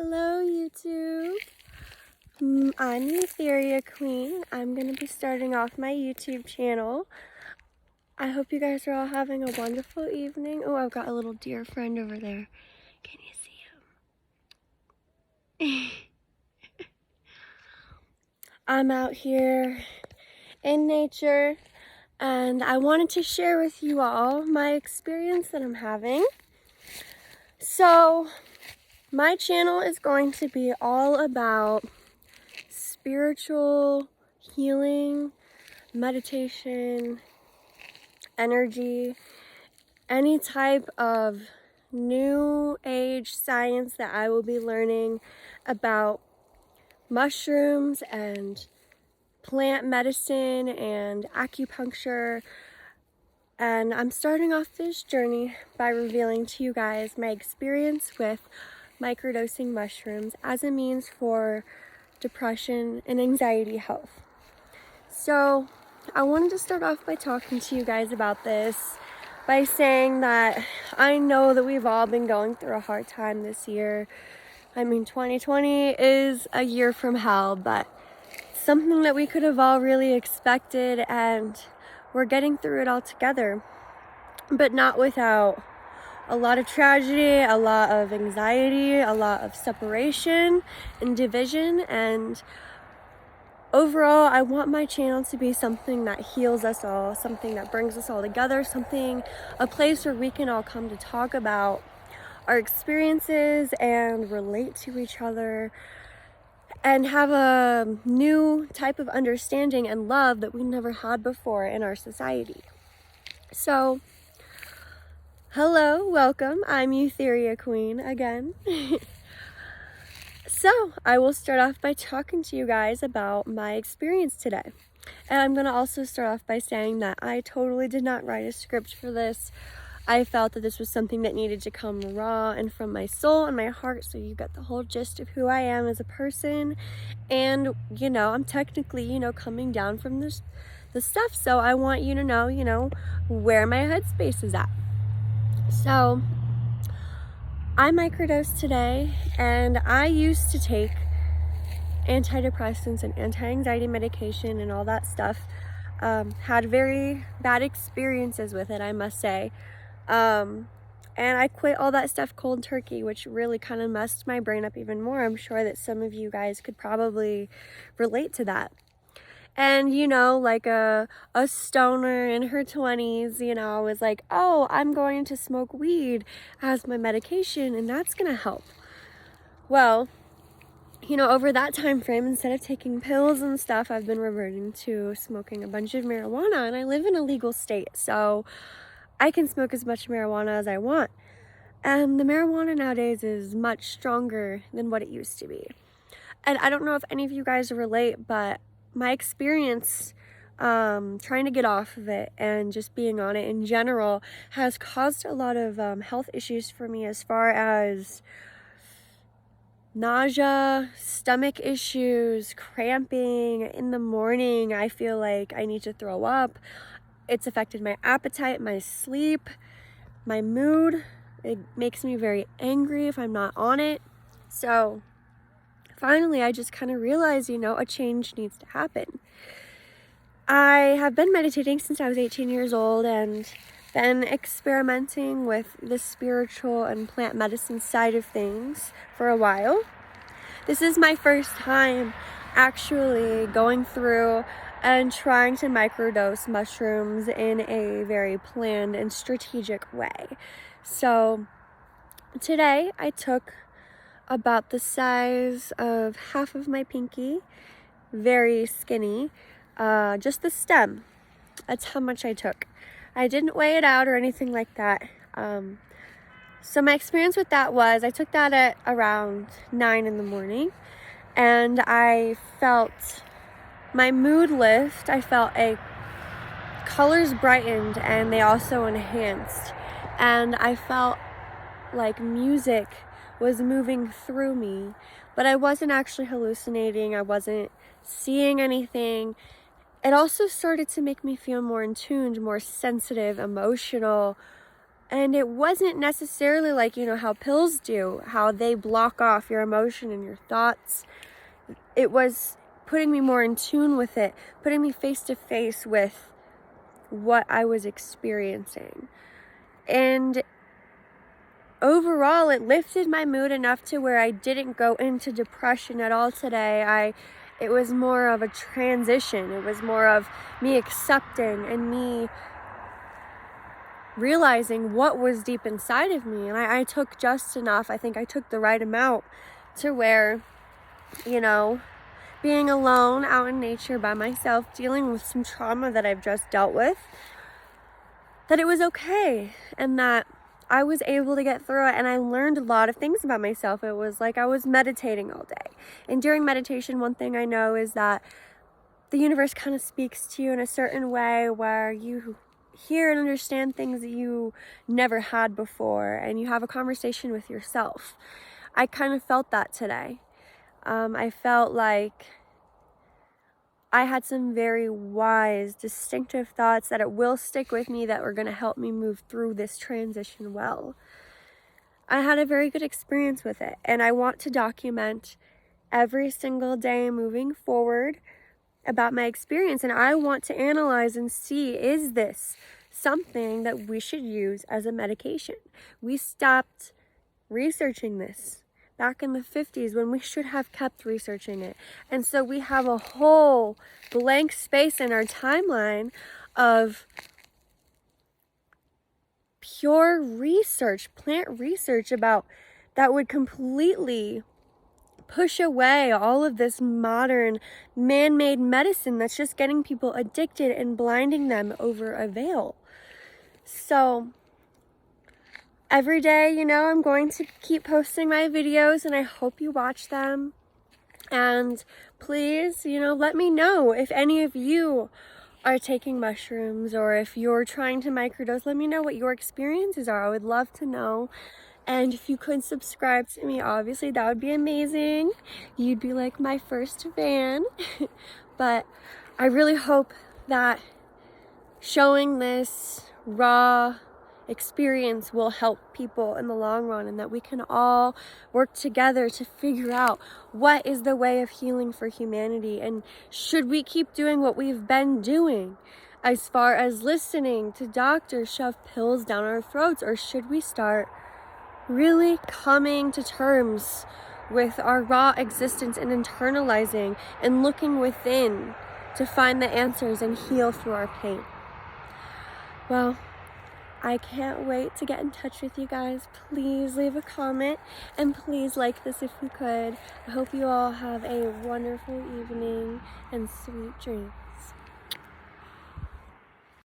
Hello YouTube. I'm Ethereal Queen. I'm going to be starting off my YouTube channel. I hope you guys are all having a wonderful evening. Oh, I've got a little dear friend over there. Can you see him? I'm out here in nature and I wanted to share with you all my experience that I'm having. So, my channel is going to be all about spiritual healing, meditation, energy, any type of new age science that I will be learning about mushrooms and plant medicine and acupuncture. And I'm starting off this journey by revealing to you guys my experience with microdosing mushrooms as a means for depression and anxiety health. So I wanted to start off by talking to you guys about this by saying that I know that we've all been going through a hard time this year. I mean, 2020 is a year from hell, but something that we could have all really expected, and we're getting through it all together, but not without a lot of tragedy, a lot of anxiety, a lot of separation and division. And overall, I want my channel to be something that heals us all, something that brings us all together, a place where we can all come to talk about our experiences and relate to each other and have a new type of understanding and love that we never had before in our society. So, hello, welcome. I'm Ethereal Queen again. So, I will start off by talking to you guys about my experience today. And I'm going to also start off by saying that I totally did not write a script for this. I felt that this was something that needed to come raw and from my soul and my heart, so you get the whole gist of who I am as a person. And, I'm technically, coming down from the stuff, so I want you to know, where my headspace is at. So, I microdosed today, and I used to take antidepressants and anti-anxiety medication and all that stuff. Had very bad experiences with it, I must say. And I quit all that stuff cold turkey, which really kind of messed my brain up even more. I'm sure that some of you guys could probably relate to that. And, like a stoner in her 20s, was like, oh, I'm going to smoke weed as my medication, and that's going to help. Well, over that time frame, instead of taking pills and stuff, I've been reverting to smoking a bunch of marijuana, and I live in a legal state, so I can smoke as much marijuana as I want. And the marijuana nowadays is much stronger than what it used to be. And I don't know if any of you guys relate, but my experience trying to get off of it and just being on it in general has caused a lot of health issues for me, as far as nausea, stomach issues, cramping. In the morning, I feel like I need to throw up. It's affected my appetite, my sleep, my mood. It makes me very angry if I'm not on it. So finally, I just kind of realized, a change needs to happen. I have been meditating since I was 18 years old and been experimenting with the spiritual and plant medicine side of things for a while. This is my first time actually going through and trying to microdose mushrooms in a very planned and strategic way. So today I took about the size of half of my pinky, very skinny, just the stem. That's how much I took. I didn't weigh it out or anything like that. So my experience with that was, I took that at around 9 in the morning, and I felt my mood lift. I felt colors brightened, and they also enhanced. And I felt like music was moving through me, but I wasn't actually hallucinating. I wasn't seeing anything. It also started to make me feel more in tune, more sensitive, emotional, And it wasn't necessarily like, how pills do, how they block off your emotion and your thoughts. It was putting me more in tune with it, putting me face to face with what I was experiencing. And overall, it lifted my mood enough to where I didn't go into depression at all today. It was more of a transition. It was more of me accepting and me realizing what was deep inside of me. And I took just enough. I think I took the right amount to where, being alone out in nature by myself, dealing with some trauma that I've just dealt with, that it was okay and that I was able to get through it. And I learned a lot of things about myself. It was like I was meditating all day. And during meditation, one thing I know is that the universe kind of speaks to you in a certain way where you hear and understand things that you never had before, and you have a conversation with yourself. I kind of felt that today. I felt like I had some very wise, distinctive thoughts that it will stick with me, that were going to help me move through this transition well. I had a very good experience with it, and I want to document every single day moving forward about my experience. And I want to analyze and see, is this something that we should use as a medication? We stopped researching this back in the 50s when we should have kept researching it. And so we have a whole blank space in our timeline of pure research, plant research about that would completely push away all of this modern man-made medicine that's just getting people addicted and blinding them over a veil. So every day, I'm going to keep posting my videos, and I hope you watch them. And please, let me know if any of you are taking mushrooms, or if you're trying to microdose. Let me know what your experiences are. I would love to know. And if you could subscribe to me, obviously, that would be amazing. You'd be like my first fan. But I really hope that showing this raw experience will help people in the long run, and that we can all work together to figure out what is the way of healing for humanity. And should we keep doing what we've been doing as far as listening to doctors shove pills down our throats, or should we start really coming to terms with our raw existence and internalizing and looking within to find the answers and heal through our pain? Well, I can't wait to get in touch with you guys. Please leave a comment, and please like this if you could. I hope you all have a wonderful evening and sweet dreams.